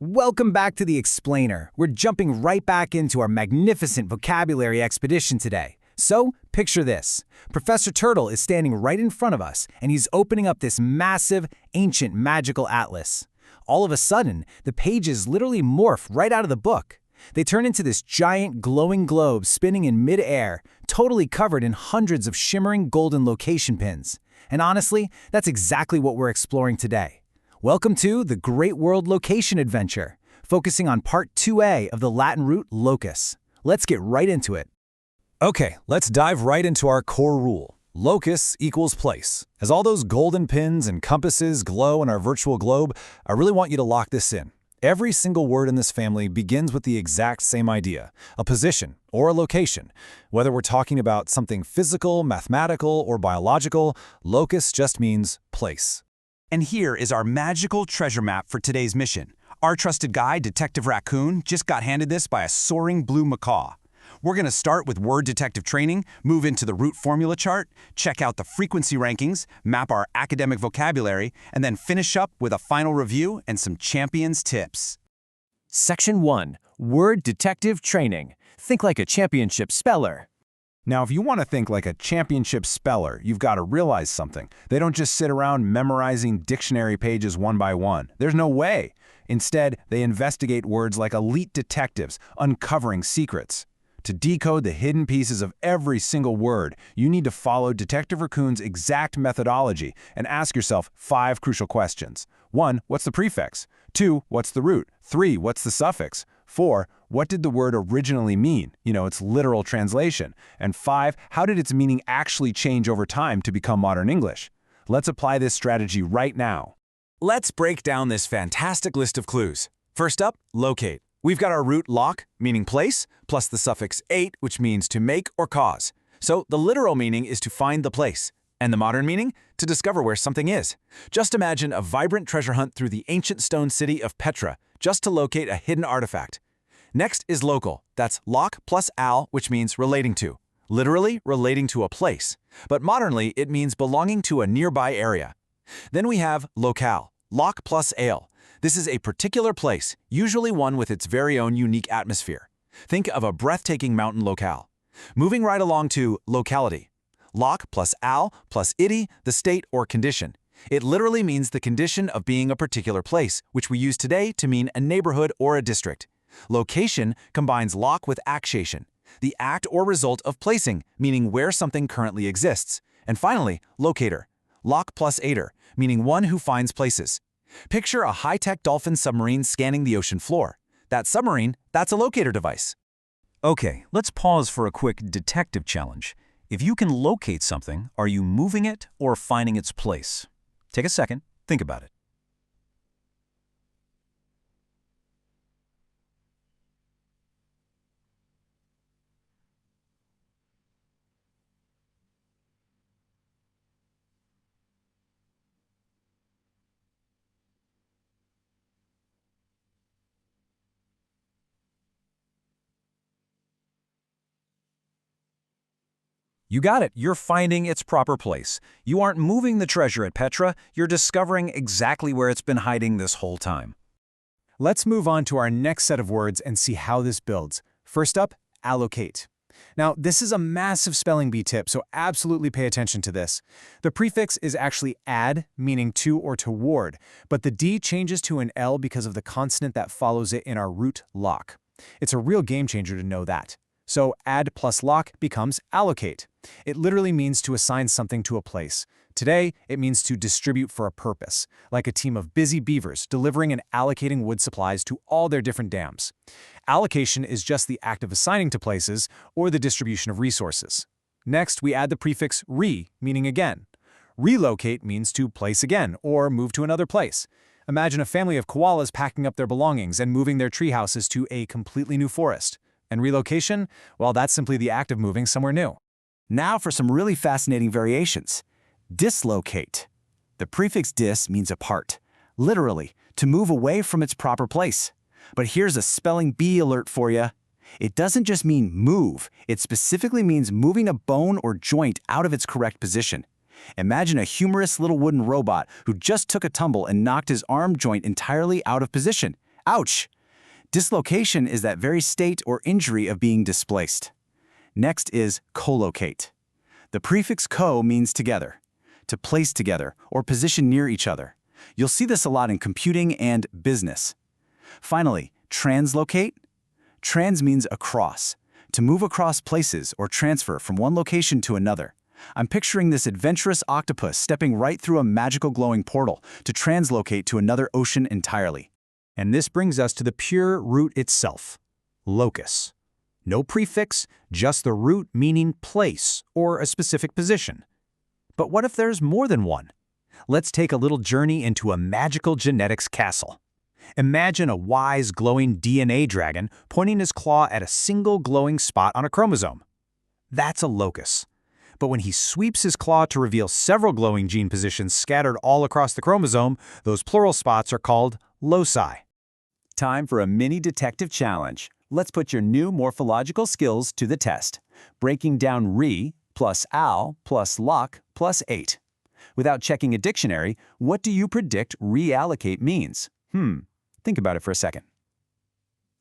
Welcome back to The Explainer. We're jumping right back into our magnificent vocabulary expedition today. So, picture this. Professor Turtle is standing right in front of us, and he's opening up this massive, ancient, magical atlas. All of a sudden, the pages literally morph right out of the book. They turn into this giant, glowing globe spinning in mid-air, totally covered in hundreds of shimmering golden location pins. And honestly, that's exactly what we're exploring today. Welcome to the Great World Location Adventure, focusing on Part 2A of the Latin root locus. Let's get right into it. Okay, let's dive right into our core rule. Locus equals place. As all those golden pins and compasses glow in our virtual globe, I really want you to lock this in. Every single word in this family begins with the exact same idea, a position or a location. Whether we're talking about something physical, mathematical, or biological, locus just means place. And here is our magical treasure map for today's mission. Our trusted guide, Detective Raccoon, just got handed this by a soaring blue macaw. We're going to start with word detective training, move into the root formula chart, check out the frequency rankings, map our academic vocabulary, and then finish up with a final review and some champions tips. Section 1. Word detective training. Think like a championship speller. Now, if you want to think like a championship speller, you've got to realize something. They don't just sit around memorizing dictionary pages one by one. There's no way. Instead, they investigate words like elite detectives, uncovering secrets. To decode the hidden pieces of every single word, you need to follow Detective Raccoon's exact methodology and ask yourself 5 crucial questions. 1. What's the prefix? 2. What's the root? 3. What's the suffix? 4. What did the word originally mean? Its literal translation. And 5. How did its meaning actually change over time to become modern English? Let's apply this strategy right now. Let's break down this fantastic list of clues. First up, locate. We've got our root loc, meaning place, plus the suffix ate, which means to make or cause. So the literal meaning is to find the place. And the modern meaning? To discover where something is. Just imagine a vibrant treasure hunt through the ancient stone city of Petra, just to locate a hidden artifact. Next is local. That's loc plus al, which means relating to. Literally relating to a place. But modernly, it means belonging to a nearby area. Then we have locale, loc plus ale. This is a particular place, usually one with its very own unique atmosphere. Think of a breathtaking mountain locale. Moving right along to locality. Loc plus al plus ity, the state or condition. It literally means the condition of being a particular place, which we use today to mean a neighborhood or a district. Location combines loc with actation, the act or result of placing, meaning where something currently exists. And finally, locator. Loc plus ater, meaning one who finds places. Picture a high-tech dolphin submarine scanning the ocean floor. That submarine, that's a locator device. Okay, let's pause for a quick detective challenge. If you can locate something, are you moving it or finding its place? Take a second, think about it. You got it. You're finding its proper place. You aren't moving the treasure at Petra. You're discovering exactly where it's been hiding this whole time. Let's move on to our next set of words and see how this builds. First up, allocate. Now, this is a massive spelling bee tip, so absolutely pay attention to this. The prefix is actually ad, meaning to or toward, but the D changes to an L because of the consonant that follows it in our root loc. It's a real game changer to know that. So add plus loc becomes allocate. It literally means to assign something to a place. Today, it means to distribute for a purpose, like a team of busy beavers delivering and allocating wood supplies to all their different dams. Allocation is just the act of assigning to places or the distribution of resources. Next, we add the prefix re, meaning again. Relocate means to place again or move to another place. Imagine a family of koalas packing up their belongings and moving their tree houses to a completely new forest. And relocation? Well, that's simply the act of moving somewhere new. Now for some really fascinating variations. Dislocate. The prefix dis means apart, literally, to move away from its proper place. But here's a spelling bee alert for you. It doesn't just mean move, it specifically means moving a bone or joint out of its correct position. Imagine a humorous little wooden robot who just took a tumble and knocked his arm joint entirely out of position. Ouch! Dislocation is that very state or injury of being displaced. Next is collocate. The prefix co means together, to place together or position near each other. You'll see this a lot in computing and business. Finally, translocate. Trans means across, to move across places or transfer from one location to another. I'm picturing this adventurous octopus stepping right through a magical glowing portal to translocate to another ocean entirely. And this brings us to the pure root itself, locus. No prefix, just the root meaning place or a specific position. But what if there's more than one? Let's take a little journey into a magical genetics castle. Imagine a wise, glowing DNA dragon pointing his claw at a single glowing spot on a chromosome. That's a locus. But when he sweeps his claw to reveal several glowing gene positions scattered all across the chromosome, those plural spots are called loci. Time for a mini detective challenge. Let's put your new morphological skills to the test. Breaking down re plus al plus loc plus 8. Without checking a dictionary, what do you predict reallocate means? Think about it for a second.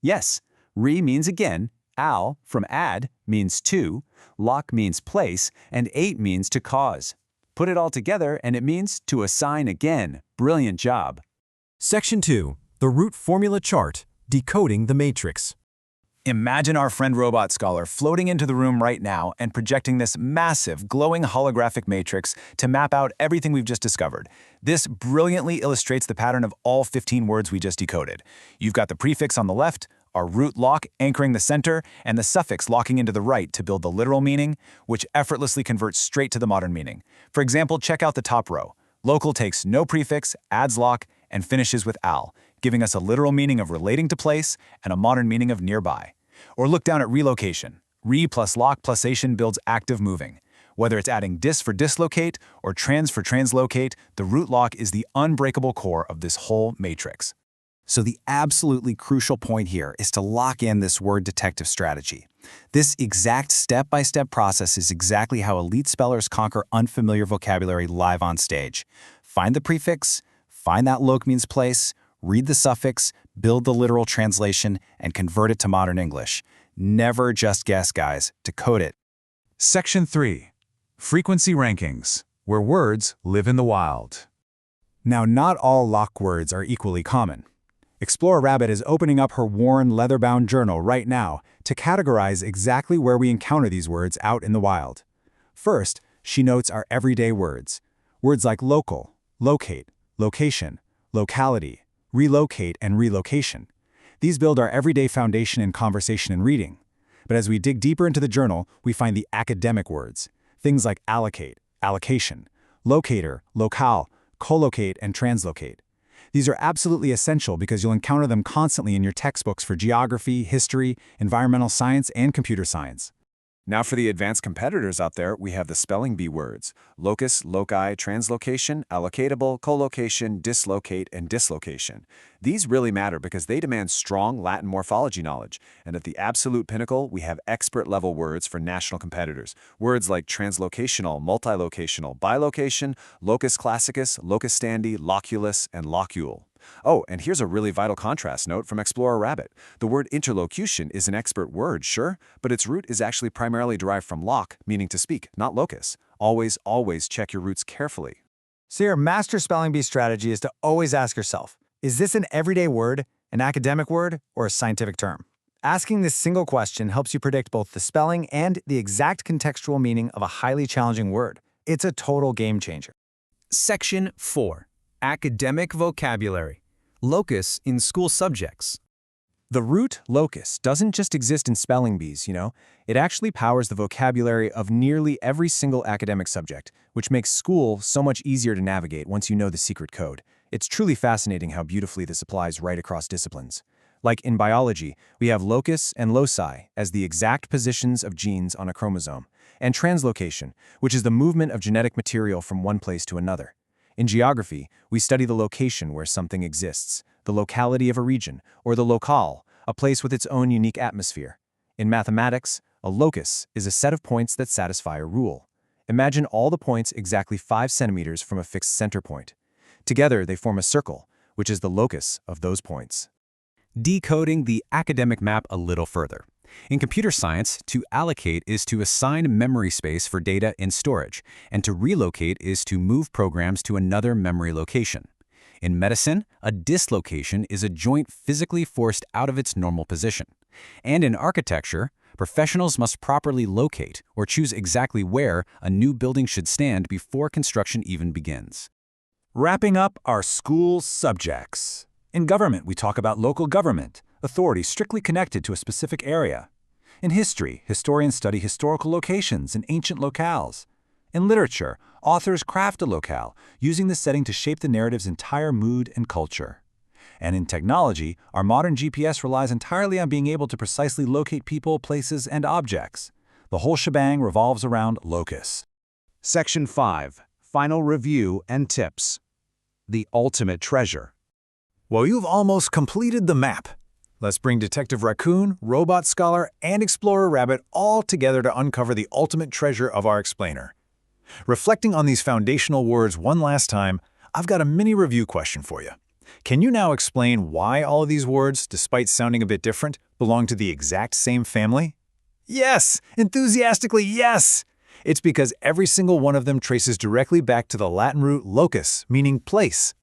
Yes, re means again, al from add means to, loc means place, and 8 means to cause. Put it all together and it means to assign again. Brilliant job. Section 2. The root formula chart, decoding the matrix. Imagine our friend Robot Scholar floating into the room right now and projecting this massive, glowing holographic matrix to map out everything we've just discovered. This brilliantly illustrates the pattern of all 15 words we just decoded. You've got the prefix on the left, our root lock anchoring the center, and the suffix locking into the right to build the literal meaning, which effortlessly converts straight to the modern meaning. For example, check out the top row. Local takes no prefix, adds lock, and finishes with al, giving us a literal meaning of relating to place and a modern meaning of nearby. Or look down at relocation. Re plus loc plus ation builds active moving. Whether it's adding dis for dislocate or trans for translocate, the root lock is the unbreakable core of this whole matrix. So the absolutely crucial point here is to lock in this word detective strategy. This exact step-by-step process is exactly how elite spellers conquer unfamiliar vocabulary live on stage. Find the prefix, find that loc means place, read the suffix, build the literal translation, and convert it to modern English. Never just guess, guys. Decode it. Section 3. Frequency rankings, where words live in the wild. Now, not all lock words are equally common. Explorer Rabbit is opening up her worn, leather-bound journal right now to categorize exactly where we encounter these words out in the wild. First, she notes our everyday words. Words like local, locate, location, locality, relocate, and relocation. These build our everyday foundation in conversation and reading. But as we dig deeper into the journal, we find the academic words. Things like allocate, allocation, locator, locale, collocate, and translocate. These are absolutely essential because you'll encounter them constantly in your textbooks for geography, history, environmental science, and computer science. Now for the advanced competitors out there, we have the spelling bee words: locus, loci, translocation, allocatable, collocation, dislocate, and dislocation. These really matter because they demand strong Latin morphology knowledge. And at the absolute pinnacle, we have expert-level words for national competitors. Words like translocational, multilocational, bilocation, locus classicus, locus standi, loculus, and locule. Oh, and here's a really vital contrast note from Explorer Rabbit. The word interlocution is an expert word, sure, but its root is actually primarily derived from loc, meaning to speak, not locus. Always, always check your roots carefully. So your master spelling bee strategy is to always ask yourself, is this an everyday word, an academic word, or a scientific term? Asking this single question helps you predict both the spelling and the exact contextual meaning of a highly challenging word. It's a total game changer. Section 4. Academic vocabulary. Locus in school subjects. The root locus doesn't just exist in spelling bees, you know. It actually powers the vocabulary of nearly every single academic subject, which makes school so much easier to navigate once you know the secret code. It's truly fascinating how beautifully this applies right across disciplines. Like in biology, we have locus and loci as the exact positions of genes on a chromosome, and translocation, which is the movement of genetic material from one place to another. In geography, we study the location where something exists, the locality of a region, or the locale, a place with its own unique atmosphere. In mathematics, a locus is a set of points that satisfy a rule. Imagine all the points exactly 5 centimeters from a fixed center point. Together, they form a circle, which is the locus of those points. Decoding the academic map a little further. In computer science, to allocate is to assign memory space for data in storage, and to relocate is to move programs to another memory location. In medicine, a dislocation is a joint physically forced out of its normal position. And in architecture, professionals must properly locate or choose exactly where a new building should stand before construction even begins. Wrapping up our school subjects. In government, we talk about local government, authority strictly connected to a specific area. In history, historians study historical locations and ancient locales. In literature, authors craft a locale, using the setting to shape the narrative's entire mood and culture. And in technology, our modern GPS relies entirely on being able to precisely locate people, places, and objects. The whole shebang revolves around LOCUS. Section 5. Final Review and Tips. The Ultimate Treasure. Well, you've almost completed the map. Let's bring Detective Raccoon, Robot Scholar, and Explorer Rabbit all together to uncover the ultimate treasure of our explainer. Reflecting on these foundational words one last time, I've got a mini review question for you. Can you now explain why all of these words, despite sounding a bit different, belong to the exact same family? Yes! Enthusiastically, yes! It's because every single one of them traces directly back to the Latin root locus, meaning place.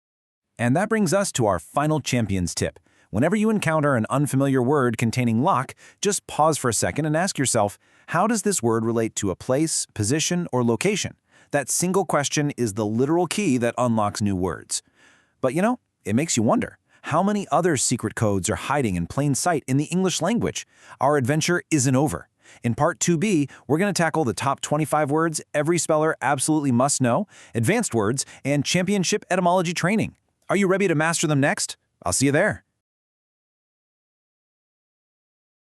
And that brings us to our final champion's tip. Whenever you encounter an unfamiliar word containing lock, just pause for a second and ask yourself, how does this word relate to a place, position, or location? That single question is the literal key that unlocks new words. But you know, it makes you wonder, how many other secret codes are hiding in plain sight in the English language? Our adventure isn't over. In Part 2B, we're going to tackle the top 25 words every speller absolutely must know, advanced words, and championship etymology training. Are you ready to master them next? I'll see you there.